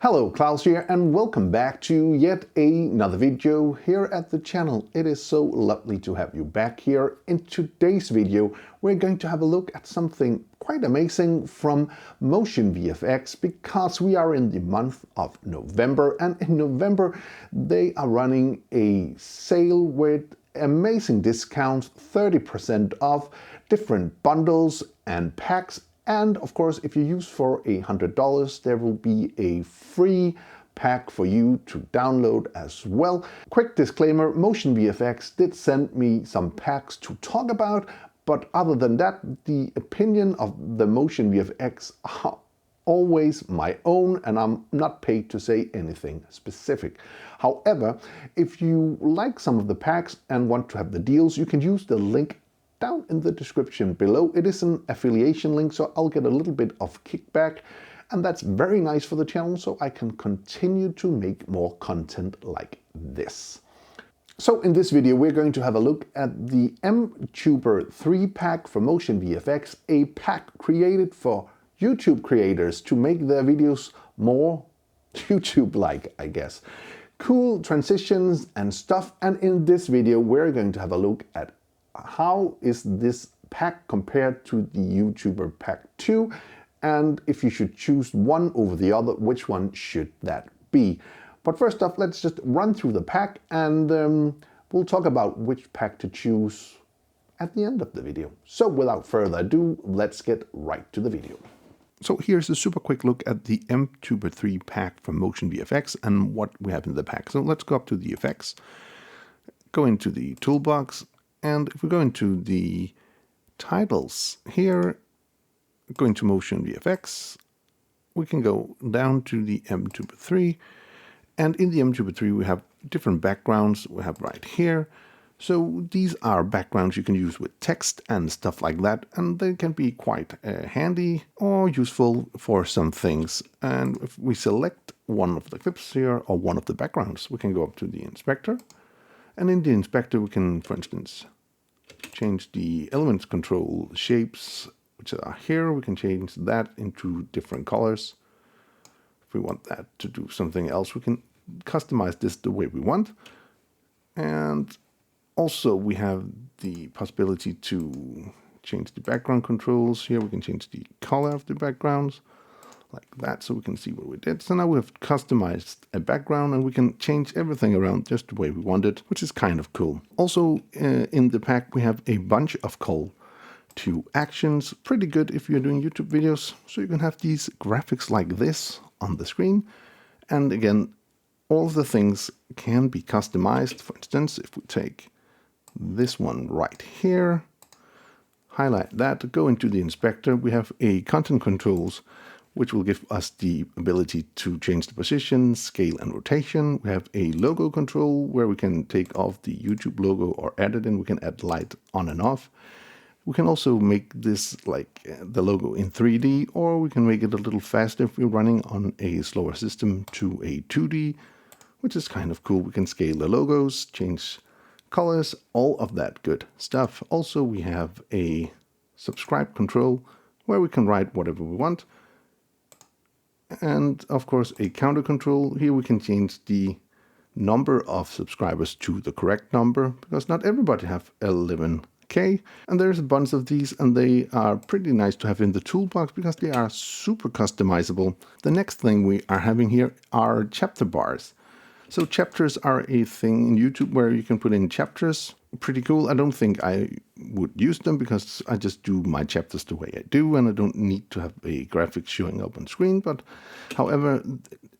Hello, Klaus here, and welcome back to yet another video here at the channel. It is so lovely to have you back here. In today's video, we're going to have a look at something quite amazing from MotionVFX, because we are in the month of November, and in November they are running a sale with amazing discounts, 30% off different bundles and packs. And of course, if you use for $100, there will be a free pack for you to download as well. Quick disclaimer, MotionVFX did send me some packs to talk about, but other than that, the opinion of the MotionVFX are always my own, and I'm not paid to say anything specific. However, if you like some of the packs and want to have the deals, you can use the link down in the description below. It is an affiliation link, so I'll get a little bit of kickback, and that's very nice for the channel, so I can continue to make more content like this. So in this video, we're going to have a look at the mTuber3 pack for MotionVFX, a pack created for YouTube creators to make their videos more YouTube-like, I guess. Cool transitions and stuff, and in this video, we're going to have a look at how is this pack compared to the YouTuber Pack 2, and if you should choose one over the other, which one should that be? But first off, let's just run through the pack, and we'll talk about which pack to choose at the end of the video. So without further ado, let's get right to the video. So here's a super quick look at the mTuber3 pack from MotionVFX and what we have in the pack. So let's go up to the effects, go into the toolbox, and if we go into the titles here, go into MotionVFX, we can go down to the mTuber3, and in the mTuber3 we have different backgrounds we have right here. So these are backgrounds you can use with text and stuff like that, and they can be quite handy or useful for some things. And if we select one of the clips here or one of the backgrounds, we can go up to the inspector. And in the inspector, we can, for instance, change the elements control shapes, which are here. We can change that into different colors. If we want that to do something else, we can customize this the way we want. And also, we have the possibility to change the background controls. Here, we can change the color of the backgrounds, like that, so we can see what we did. So now we have customized a background, and we can change everything around just the way we want it, which is kind of cool. Also, in the pack, we have a bunch of call to actions. Pretty good if you're doing YouTube videos. So you can have these graphics like this on the screen. And again, all of the things can be customized. For instance, if we take this one right here, highlight that, go into the inspector, we have a content controls, which will give us the ability to change the position, scale, and rotation. We have a logo control where we can take off the YouTube logo or add it in. We can add light on and off. We can also make this like the logo in 3D, or we can make it a little faster if we're running on a slower system to a 2D, which is kind of cool. We can scale the logos, change colors, all of that good stuff. Also, we have a subscribe control where we can write whatever we want. And of course, a counter control. Here we can change the number of subscribers to the correct number, because not everybody have 11K. And there's a bunch of these, and they are pretty nice to have in the toolbox because they are super customizable. The next thing we are having here are chapter bars. So chapters are a thing in YouTube where you can put in chapters. Pretty cool. I don't think I would use them because I just do my chapters the way I do, and I don't need to have a graphic showing up on screen. But however,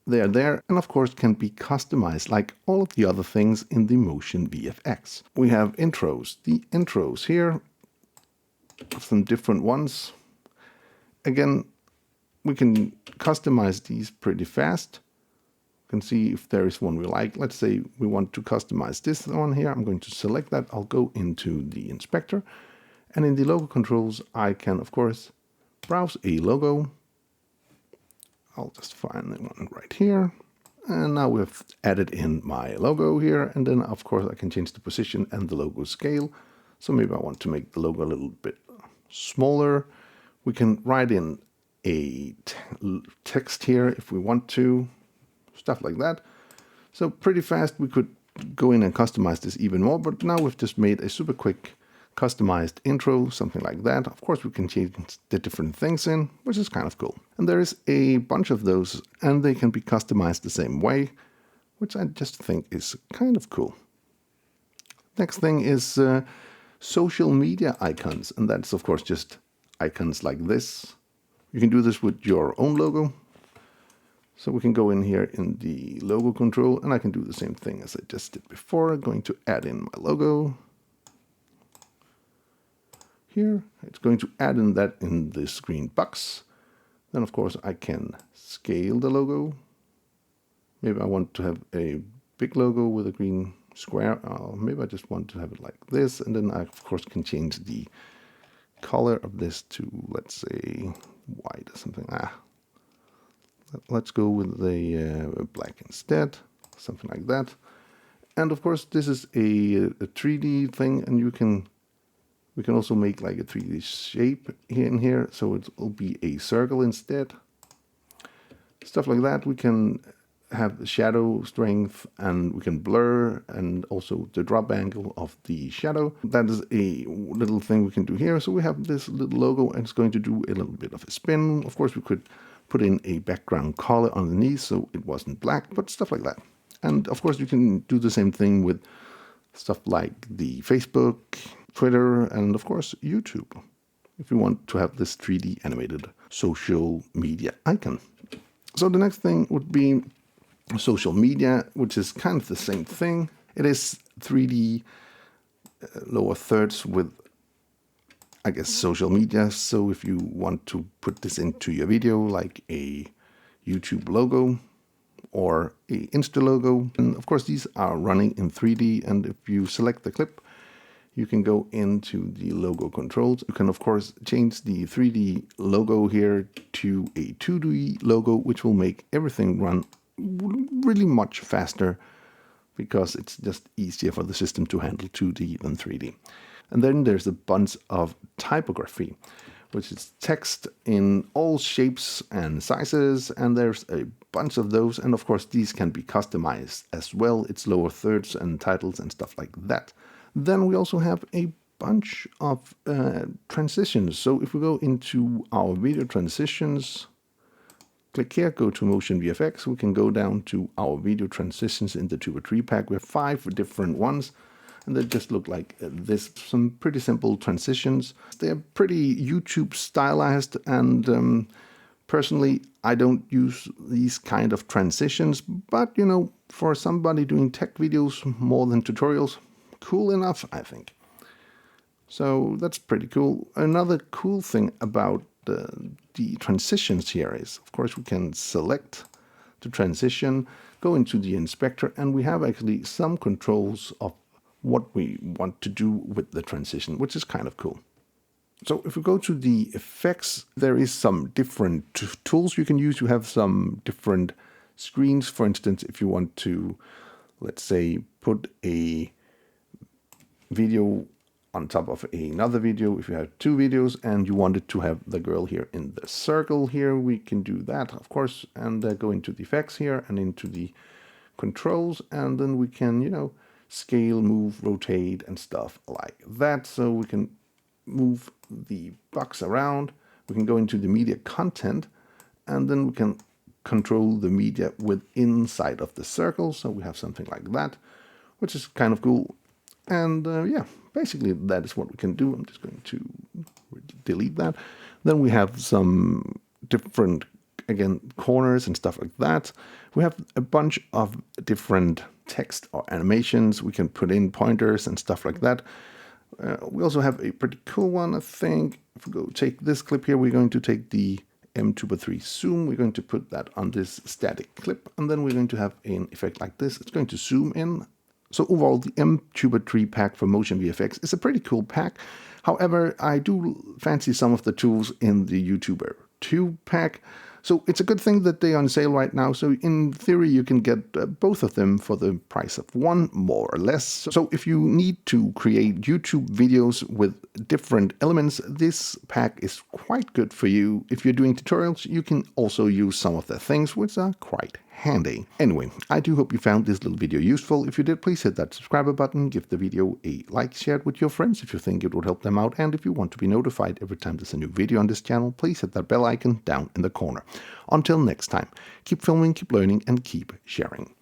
they are there, and of course can be customized like all of the other things in the MotionVFX. We have intros. The intros here, some different ones. Again, we can customize these pretty fast. Can see if there is one we like. Let's say we want to customize this one here. I'm going to select that. I'll go into the inspector, and in the logo controls, I can of course browse a logo. I'll just find the one right here. And now we've added in my logo here. And then of course I can change the position and the logo scale. So maybe I want to make the logo a little bit smaller. We can write in a text here if we want to. stuff like that. So pretty fast we could go in and customize this even more, but now we've just made a super quick customized intro, something like that. Of course we can change the different things in, which is kind of cool. And there is a bunch of those, and they can be customized the same way, which I just think is kind of cool. Next thing is social media icons, and that's of course just icons like this. You can do this with your own logo. So we can go in here in the logo control, and I can do the same thing as I just did before. I'm going to add in my logo. Here, it's going to add in that in this green box. Then of course I can scale the logo. Maybe I want to have a big logo with a green square. Maybe I just want to have it like this, and then I of course can change the color of this to, let's say, white or something. Let's go with the black instead, something like that. And of course this is a 3D thing, and we can also make like a 3D shape here and here, so it'll be a circle instead. Stuff like that. We can have shadow strength, and we can blur, and also the drop angle of the shadow. That is a little thing we can do here. So we have this little logo, and it's going to do a little bit of a spin. Of course we could put in a background color underneath so it wasn't black, but stuff like that. And of course you can do the same thing with stuff like the Facebook, Twitter, and of course YouTube, if you want to have this 3D animated social media icon. So the next thing would be social media, which is kind of the same thing. It is 3D lower thirds with, I guess, social media. So if you want to put this into your video, like a YouTube logo or a Insta logo, and of course these are running in 3D, and if you select the clip, you can go into the logo controls. You can of course change the 3D logo here to a 2D logo, which will make everything run really much faster, because it's just easier for the system to handle 2D than 3D. And then there's a bunch of typography, which is text in all shapes and sizes, and there's a bunch of those, and of course these can be customized as well. It's lower thirds and titles and stuff like that. Then we also have a bunch of transitions. So if we go into our video transitions, click here, go to MotionVFX, we can go down to our video transitions in the mTuber3 pack. We have 5 different ones, and they just look like this. Some pretty simple transitions. They're pretty YouTube stylized, and personally I don't use these kind of transitions, but you know, for somebody doing tech videos more than tutorials, cool enough, I think. So that's pretty cool. Another cool thing about the transitions here is, of course, we can select the transition, go into the inspector, and we have actually some controls of what we want to do with the transition, which is kind of cool. So if we go to the effects, there is some different tools you can use. You have some different screens. For instance, if you want to, let's say, put a video on top of another video, if you have 2 videos and you wanted to have the girl here in the circle here, we can do that, of course, and go into the effects here and into the controls, and then we can, you know, scale, move, rotate, and stuff like that. So we can move the box around, we can go into the media content, and then we can control the media inside of the circle. So we have something like that, which is kind of cool. And yeah, basically that is what we can do. I'm just going to delete that. Then we have some different, again, corners and stuff like that. We have a bunch of different text or animations. We can put in pointers and stuff like that. We also have a pretty cool one, I think. If we go take this clip here, we're going to take the mTuber3 zoom. We're going to put that on this static clip, and then we're going to have an effect like this. It's going to zoom in. So overall, the mTuber3 pack for MotionVFX is a pretty cool pack. However, I do fancy some of the tools in the mTuber2 pack. So it's a good thing that they're on sale right now. So in theory, you can get both of them for the price of one, more or less. So if you need to create YouTube videos with different elements, this pack is quite good for you. If you're doing tutorials, you can also use some of the things which are quite handy. Anyway, I do hope you found this little video useful. If you did, please hit that subscribe button, give the video a like, share it with your friends if you think it would help them out, and if you want to be notified every time there's a new video on this channel, please hit that bell icon down in the corner. Until next time, keep filming, keep learning, and keep sharing.